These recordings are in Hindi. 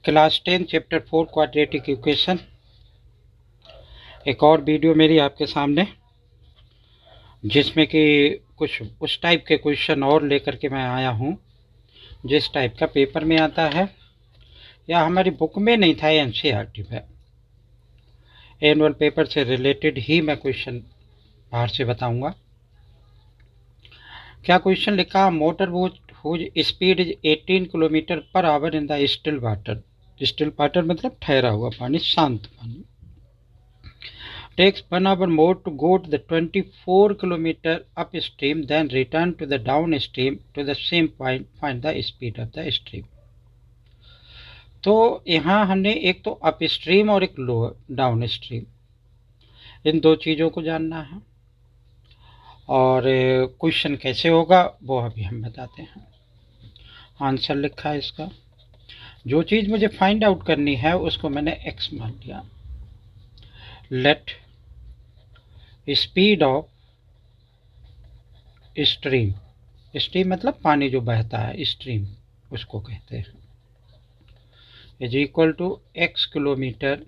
Class 10 chapter 4 quadratic equation. एक और वीडियो मेरी आपके सामने, जिसमें कि कुछ उस टाइप के क्वेश्चन और लेकर के मैं आया हूँ जिस टाइप का पेपर में आता है या हमारी बुक में नहीं था, एनसीईआरटी में। एनुअल पेपर से रिलेटेड ही मैं क्वेश्चन बाहर से बताऊंगा। क्या क्वेश्चन लिखा, motor boat whose speed is 18 kilometre per hour in the still water. Still water मतलब ठहरा हुआ पानी, शांत पानी। Takes 1 hour more to go to the 24 kilometer upstream, then return to the downstream to the same point. Find the speed of the stream. तो यहाँ हमने एक तो अपस्ट्रीम और एक लोअर डाउन स्ट्रीम, इन दो चीज़ों को जानना है। और क्वेश्चन कैसे होगा वो अभी हम बताते हैं। आंसर लिखा है इसका। जो चीज़ मुझे फाइंड आउट करनी है उसको मैंने एक्स मान लिया। Let speed of stream, stream मतलब पानी जो बहता है, स्ट्रीम उसको कहते हैं, is equal to x kilometre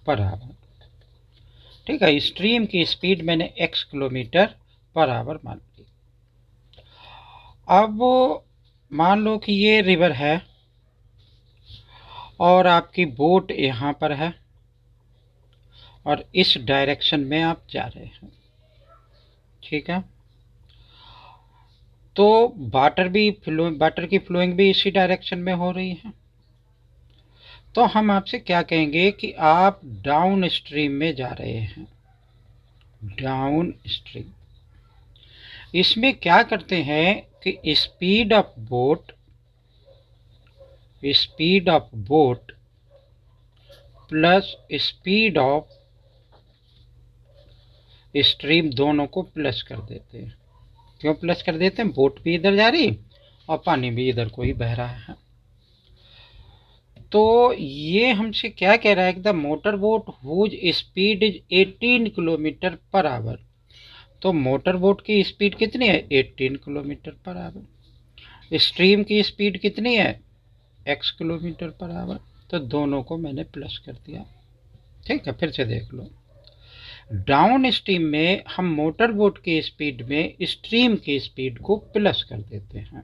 per hour. ठीक है, स्ट्रीम की स्पीड मैंने x किलोमीटर पर आवर मान ली। अब मान लो कि ये रिवर है और आपकी बोट यहाँ पर है और इस डायरेक्शन में आप जा रहे हैं। ठीक है, तो वाटर की फ्लोइंग भी इसी डायरेक्शन में हो रही है। तो हम आपसे क्या कहेंगे कि आप डाउन स्ट्रीम में जा रहे हैं। डाउन स्ट्रीम, इसमें क्या करते हैं कि speed of boat plus speed of stream दोनों को प्लस कर देते हैं। क्यों प्लस कर देते हैं? बोट भी इधर जा रही और पानी भी इधर को ही बह रहा है। तो ये हमसे क्या कह रहा है कि the motor boat whose speed is 18 kilometre per hour. तो मोटर बोट की स्पीड कितनी है? 18 किलोमीटर पर आवर। स्ट्रीम की स्पीड कितनी है? x kilometre per hour. तो दोनों को मैंने प्लस कर दिया। ठीक है, फिर से देख लो। डाउन स्ट्रीम में हम मोटर बोट की स्पीड में स्ट्रीम की स्पीड को प्लस कर देते हैं।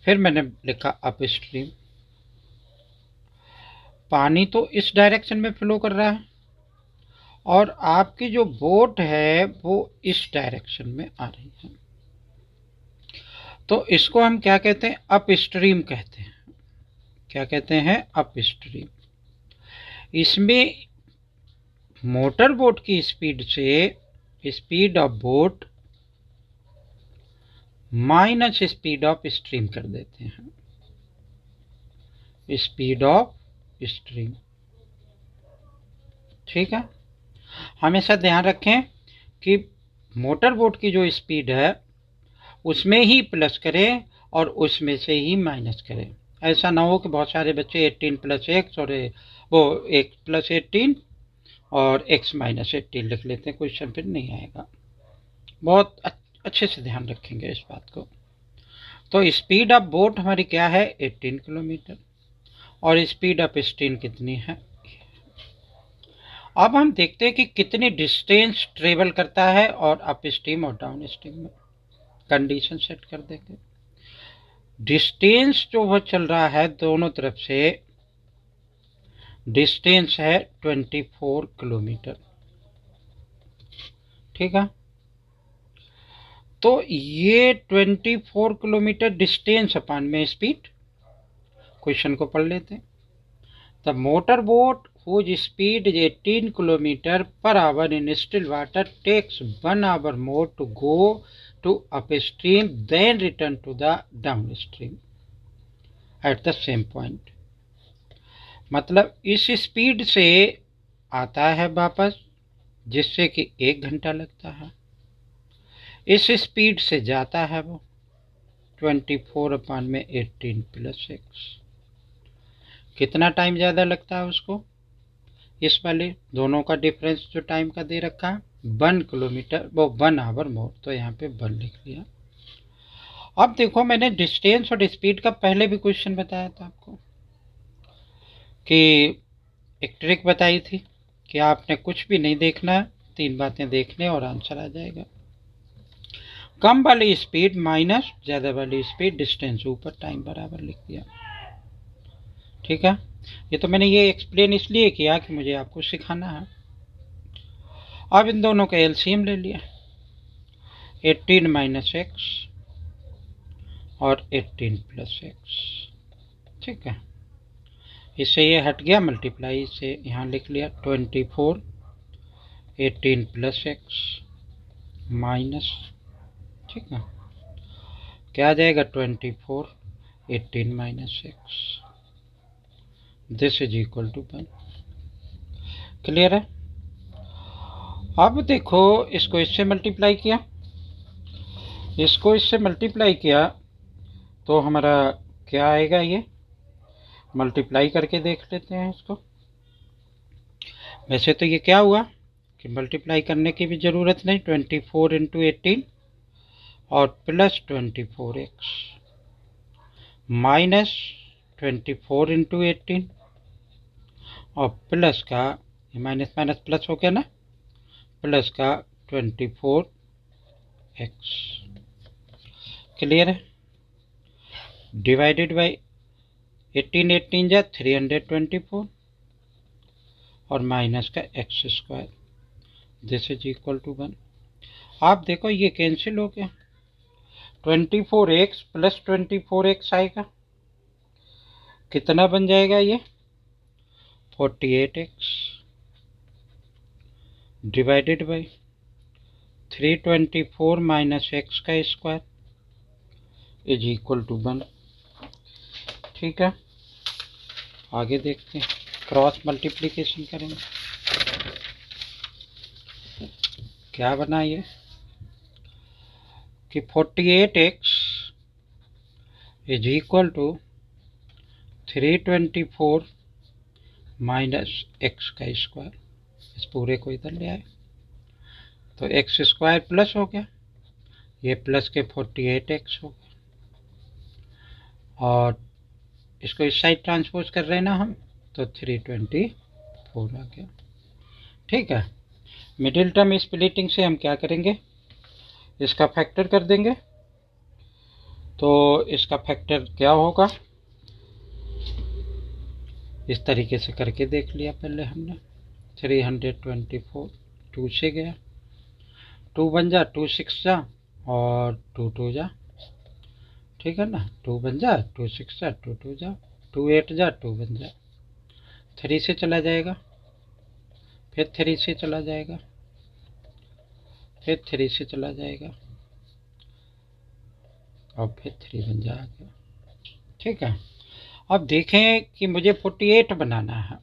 फिर मैंने लिखा अप स्ट्रीम, पानी तो इस डायरेक्शन में फ्लो कर रहा है और आपकी जो बोट है वो इस डायरेक्शन में आ रही है। तो इसको हम क्या कहते हैं? अप स्ट्रीम कहते हैं। क्या कहते हैं? Up stream. इसमें मोटर बोट की स्पीड से speed of boat minus speed of stream कर देते हैं। Speed of stream. ठीक है, हमेशा ध्यान रखें कि मोटर बोट की जो स्पीड है उसमें ही प्लस करें और उसमें से ही माइनस करें। ऐसा ना हो कि बहुत सारे बच्चे 18 प्लस एक्स और वो x प्लस 18 और x माइनस 18 लिख लेते हैं, क्वेश्चन फिर नहीं आएगा। बहुत अच्छे से ध्यान रखेंगे इस बात को। तो स्पीड ऑफ बोट हमारी क्या है? 18 किलोमीटर और स्पीड ऑफ स्ट्रीम कितनी है? अब हम देखते हैं कि कितनी डिस्टेंस ट्रेवल करता है और अप स्ट्रीम और डाउन स्ट्रीम में कंडीशन सेट कर देंगे। डिस्टेंस जो वह चल रहा है दोनों तरफ से, डिस्टेंस है 24 किलोमीटर। ठीक है, तो ये 24 किलोमीटर डिस्टेंस अपान में स्पीड। क्वेश्चन को पढ़ लेते हैं। The motor boat whose speed is 18 kilometer per hour in still water takes 1 hour more to go to upstream then return to the downstream at the same point। मतलब इस स्पीड से आता है वापस, जिससे कि 1 घंटा लगता है। इस स्पीड से जाता है वो 24 अपान में 18 प्लस एक्स। कितना टाइम ज़्यादा लगता है उसको? इस वाले दोनों का डिफरेंस जो टाइम का दे रखा है 1 किलोमीटर, वो 1 आवर मोर, तो यहाँ पे 1 लिख लिया। अब देखो, मैंने डिस्टेंस और स्पीड का पहले भी क्वेश्चन बताया था आपको। कि एक ट्रिक बताई थी कि आपने कुछ भी नहीं देखना, 3 बातें देखने और आंसर आ जाएगा। कम वाली स्पीड माइनस ज़्यादा वाली स्पीड, डिस्टेंस ऊपर, टाइम बराबर लिख दिया। ठीक है, ये तो मैंने ये एक्सप्लेन इसलिए किया कि मुझे आपको सिखाना है। अब इन दोनों का एलसीएम ले लिया, 18 माइनस एक्स और 18 प्लस एक्स। ठीक है, इससे ये हट गया, मल्टीप्लाई से यहाँ लिख लिया 24 18 प्लस एक्स माइनस, ठीक है, क्या आ जाएगा 24 18 minus x, this is equal to 1। Clear है? अब देखो, इसको इससे मल्टीप्लाई किया, इसको इससे मल्टीप्लाई किया तो हमारा क्या आएगा, ये मल्टीप्लाई करके देख लेते हैं इसको। वैसे तो ये क्या हुआ कि मल्टीप्लाई करने की भी ज़रूरत नहीं, 24 इंटू 18 और प्लस 24x माइनस 24 इंटू 18 और प्लस का, माइनस माइनस प्लस हो गया ना, प्लस का 24x। क्लियर है? डिवाइडेड बाई 18 18 जा 324 और माइनस का x square, this is equal to 1। आप देखो ये कैंसिल हो गया, 24x प्लस 24x आएगा, कितना बन जाएगा ये 48x divided by 324 minus x का स्क्वायर इज इक्वल टू 1। ठीक है, आगे देखते हैं, क्रॉस मल्टीप्लिकेशन करेंगे। क्या बना ये कि 48x is equal to 324 minus x का स्क्वायर, इस पूरे को इधर ले आए तो एक्स स्क्वायर प्लस हो गया, ये प्लस के 48x हो गया, और इसको इस साइड ट्रांसपोज कर रहे हैं ना हम, तो 324 आ गया। ठीक है, मिडिल टर्म स्प्लिटिंग से हम क्या करेंगे, इसका फैक्टर कर देंगे। तो इसका फैक्टर क्या होगा, इस तरीके से करके देख लिया पहले हमने। 324 2 से गया, 2 बन जा, 2 6 जा और 2 2 जा, ठीक है ना, 2 बन जा, 2 6 जा, 2 2 जा, 2 8 जा, 2 बन जा, 3 से चला जाएगा, फिर 3 से चला जाएगा, फिर 3 से चला जाएगा और फिर 3 बन जाएगा। ठीक है, अब देखें कि मुझे 48 बनाना है,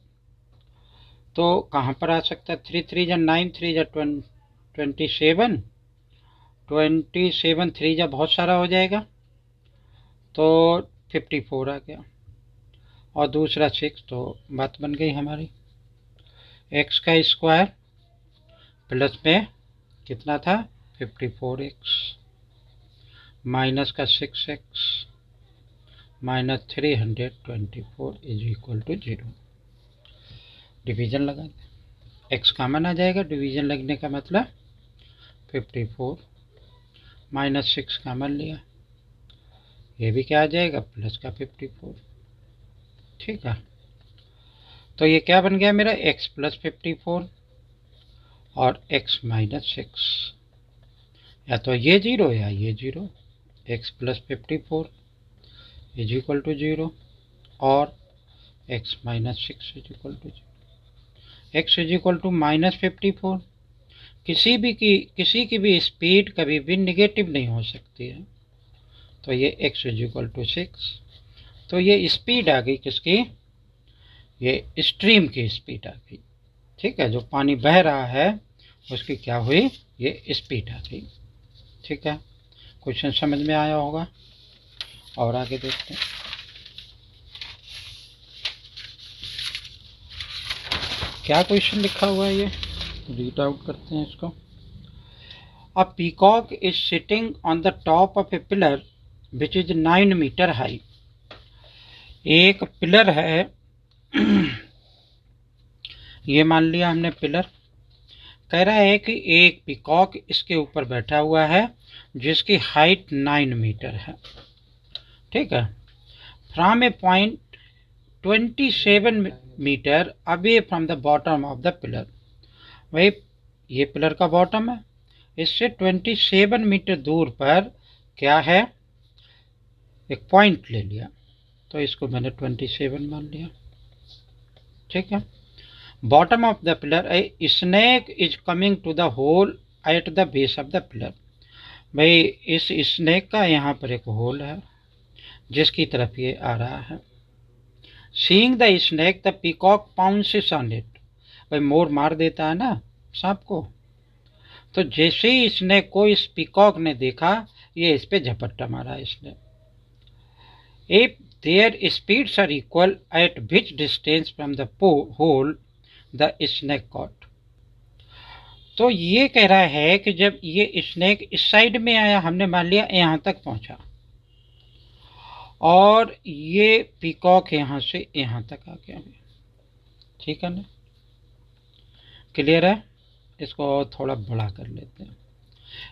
तो कहाँ पर आ सकता है, 3 3 जा 9, 3 जा 27, 27 3 जा बहुत सारा हो जाएगा, तो 54 आ गया, और दूसरा 6, तो बात बन गई हमारी। एक्स का स्क्वायर प्लस में कितना था 54x माइनस का 6x minus 324 is equal to 0। Division लगा दें, एक्स कॉमन आ जाएगा, डिवीज़न लगने का मतलब 54 माइनस 6 कॉमन लिया, ये भी क्या आ जाएगा प्लस का 54। ठीक है, तो ये क्या बन गया मेरा, x प्लस 54 और x माइनस 6, या तो ये 0 या ये 0, x plus 54 is equal to 0 और x minus 6 is equal to 0। x is equal to minus 54, किसी की भी स्पीड कभी भी निगेटिव नहीं हो सकती है, तो ये x इज इक्वल टू 6, तो ये स्पीड आ गई किसकी, ये स्ट्रीम की स्पीड आ गई। ठीक है, जो पानी बह रहा है उसकी क्या हुई, ये स्पीड आ गई। ठीक है, क्वेश्चन समझ में आया होगा, और आगे देखते हैं। क्या क्वेश्चन लिखा हुआ है, ये रीड आउट करते हैं इसको। A peacock is sitting on the top of a pillar which is 9 metre high. एक पिलर है ये मान लिया हमने पिलर। कह रहा है कि एक पीकॉक इसके ऊपर बैठा हुआ है जिसकी हाइट 9 मीटर है। ठीक है। From a point 27 metre away from the bottom of the pillar. भाई ये पिलर का बॉटम है, इससे 27 मीटर दूर पर क्या है, एक पॉइंट ले लिया, तो इसको मैंने 27 मान लिया। ठीक है। Bottom of the pillar, a snake is coming to the hole at the base of the pillar. भाई इस स्नेक का यहाँ पर एक होल है जिसकी तरफ ये आ रहा है। Seeing the snake the peacock pounces on it. भाई मोर मार देता है ना सांप को, तो जैसे ही स्नेक को इस पीकॉक ने देखा, ये इस पे झपट्टा मारा इसने। If their speeds are equal at which distance from the hole the snake caught. तो ये कह रहा है कि जब ये स्नेक इस साइड में आया, हमने मान लिया यहाँ तक पहुंचा, और ये पीकॉक यहाँ से यहाँ तक आ गया। ठीक है ना, क्लियर है। इसको थोड़ा बड़ा कर लेते हैं।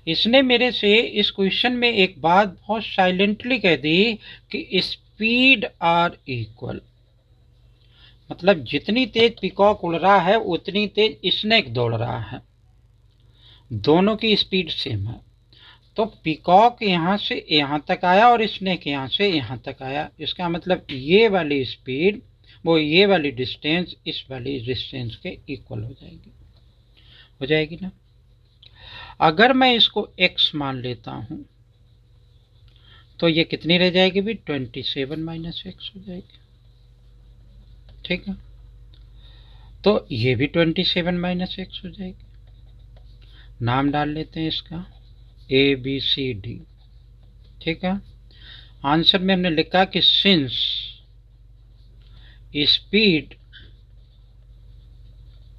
इसने मेरे से इस क्वेश्चन में एक बात बहुत साइलेंटली कह दी कि स्पीड आर इक्वल, मतलब जितनी तेज पीकॉक उड़ रहा है उतनी तेज स्नेक दौड़ रहा है, दोनों की स्पीड सेम है। तो पीकॉक यहाँ से यहाँ तक आया और स्नेक यहाँ से यहाँ तक आया, इसका मतलब ये वाली स्पीड वो ये वाली डिस्टेंस इस वाली डिस्टेंस के इक्वल हो जाएगी, हो जाएगी ना। अगर मैं इसको x मान लेता हूँ तो ये कितनी रह जाएगी भी, 27 माइनस x हो जाएगी। ठीक है, तो ये भी 27 माइनस x हो जाएगी। नाम डाल लेते हैं इसका ABCD। ठीक है। आंसर में हमने लिखा कि since speed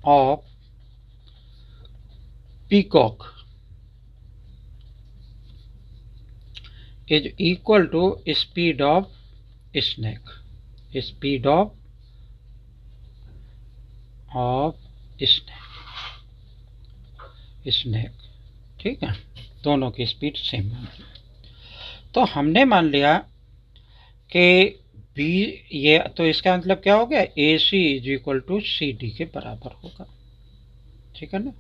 of peacock is equal to speed of snake, speed of snake. ठीक है, दोनों की स्पीड सेम है। तो हमने मान लिया कि बी, ये तो इसका मतलब क्या हो गया, AC is equal to CD के बराबर होगा। ठीक है ना।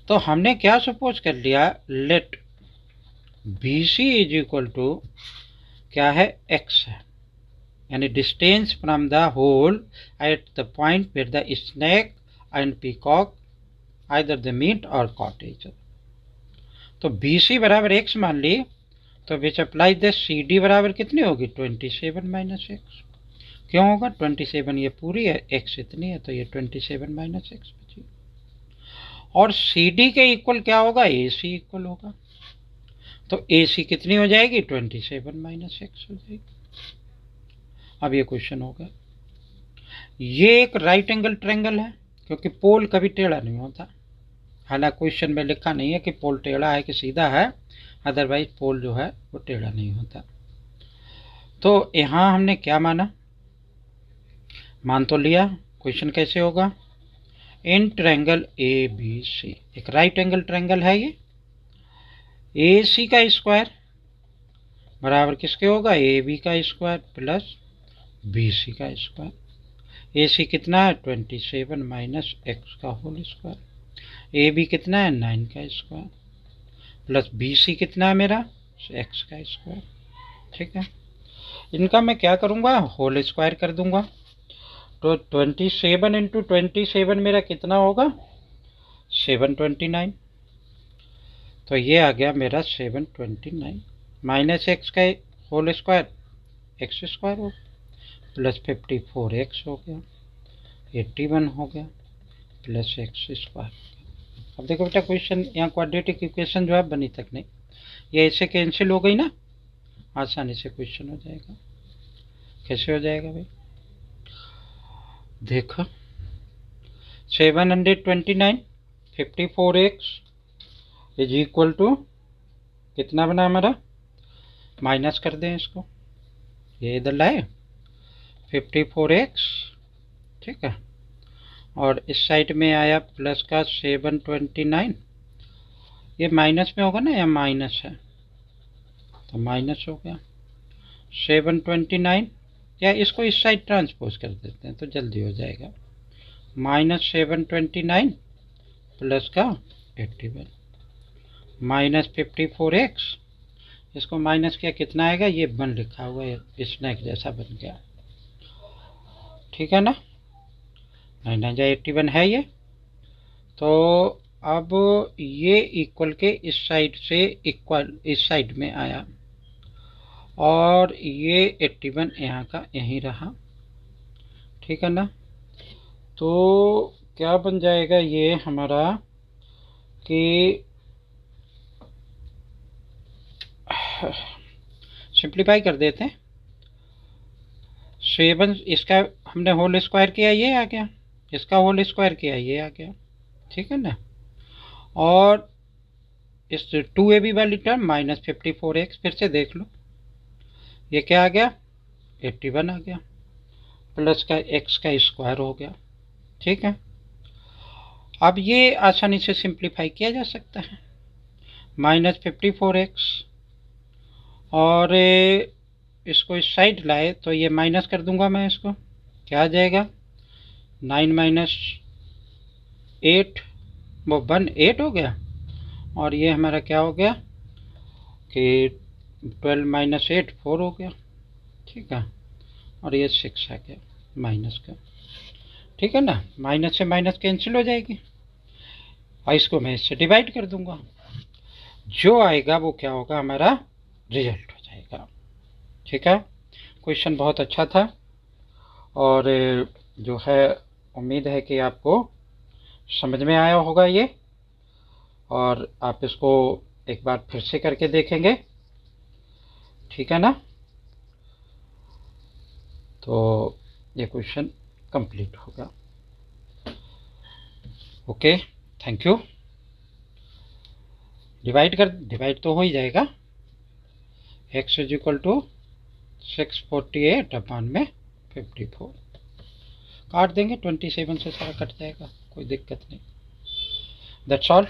तो हमने क्या सपोज कर लिया, let BC is equal to क्या है, x है, यानी distance from the hole at the point where the snake and peacock either the meet or caught each other. तो BC बराबर x मान ली, तो विच अप्लाई द CD बराबर कितनी होगी, 27 माइनस x। क्यों होगा, 27 ये पूरी है, x इतनी है, तो ये 27 माइनस x बची। और CD के इक्वल क्या होगा, AC इक्वल होगा, तो AC कितनी हो जाएगी, 27 माइनस x हो जाएगी। अब ये क्वेश्चन होगा, ये एक राइट एंगल ट्रायंगल है क्योंकि पोल कभी टेढ़ा नहीं होता। हालांकि क्वेश्चन में लिखा नहीं है कि पोल टेढ़ा है कि सीधा है, अदरवाइज पोल जो है वो टेढ़ा नहीं होता। तो यहाँ हमने क्या माना, मान तो लिया। क्वेश्चन कैसे होगा, इन ट्रायंगल ABC, एक राइट एंगल ट्रायंगल है ये, AC का स्क्वायर बराबर किसके होगा, AB का स्क्वायर प्लस BC का स्क्वायर। AC कितना है, 27 माइनस x का होल स्क्वायर। AB कितना है, 9 का स्क्वायर प्लस BC कितना है मेरा, x का स्क्वायर। ठीक है, इनका मैं क्या करूँगा, होल स्क्वायर कर दूंगा। तो 27 इंटू 27 मेरा कितना होगा, 729। तो ये आ गया मेरा 729 माइनस x का होल स्क्वायर, x स्क्वायर हो प्लस 54x हो गया, 81 हो गया प्लस x स्क्वायर। अब देखो बेटा क्वेश्चन यहाँ क्वाड्रेटिक इक्वेशन जो है बनी तक नहीं, ये ऐसे कैंसिल हो गई ना, आसानी से क्वेश्चन हो जाएगा। कैसे हो जाएगा भाई, देखो 729 54x इज इक्वल टू कितना बना हमारा, माइनस कर दें इसको, ये इधर लाए 54x, ठीक है, और इस साइड में आया प्लस का 729, ये माइनस में होगा ना या माइनस है, तो माइनस हो गया 729, या इसको इस साइड ट्रांसपोज कर देते हैं तो जल्दी हो जाएगा, -729 प्लस का 81 माइनस 54x, इसको माइनस किया कितना आएगा, ये 1 लिखा हुआ है, स्नैक जैसा बन गया, ठीक है ना, 981 है ये। तो अब ये इक्वल के इस साइड से इक्वल इस साइड में आया, और ये 81 यहाँ का यहीं रहा, ठीक है ना। तो क्या बन जाएगा ये हमारा कि सिंप्लीफाई कर देते हैं, 7 इसका हमने होल स्क्वायर किया ये आ गया, इसका होल स्क्वायर किया ये आ गया, ठीक है ना, और इस 2ab वाली टर्म -54x, फिर से देख लो ये क्या आ गया 81 आ गया, प्लस का x का स्क्वायर हो गया, ठीक है। अब ये आसानी से सिंप्लीफाई किया जा सकता है, -54x, और इसको इस साइड लाए तो ये माइनस कर दूंगा मैं, इसको क्या आ जाएगा 9 माइनस 8, वो 1 8 हो गया, और ये हमारा क्या हो गया कि 12 माइनस 8 4 हो गया, ठीक है, और ये 6 आ गया माइनस का, ठीक है ना, माइनस से माइनस कैंसिल हो जाएगी, और इसको मैं इससे डिवाइड कर दूंगा, जो आएगा वो क्या होगा हमारा रिजल्ट हो जाएगा, ठीक है। क्वेश्चन बहुत अच्छा था, और जो है उम्मीद है कि आपको समझ में आया होगा ये, और आप इसको एक बार फिर से करके देखेंगे, ठीक है ना। तो ये क्वेश्चन कंप्लीट होगा। Okay, thank you. डिवाइड तो हो ही जाएगा, x इज इक्वल टू 648 अपान में 54, काट देंगे 27 से, सारा कट जाएगा, कोई दिक्कत नहीं। That's all.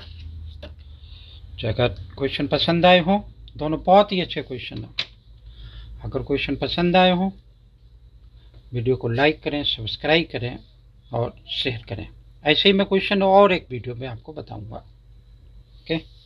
जो अगर क्वेश्चन पसंद आए हो, दोनों बहुत ही अच्छे क्वेश्चन हैं, अगर क्वेश्चन पसंद आए हो वीडियो को लाइक करें, सब्सक्राइब करें और शेयर करें, ऐसे ही मैं क्वेश्चन और एक वीडियो में आपको बताऊंगा। ओके।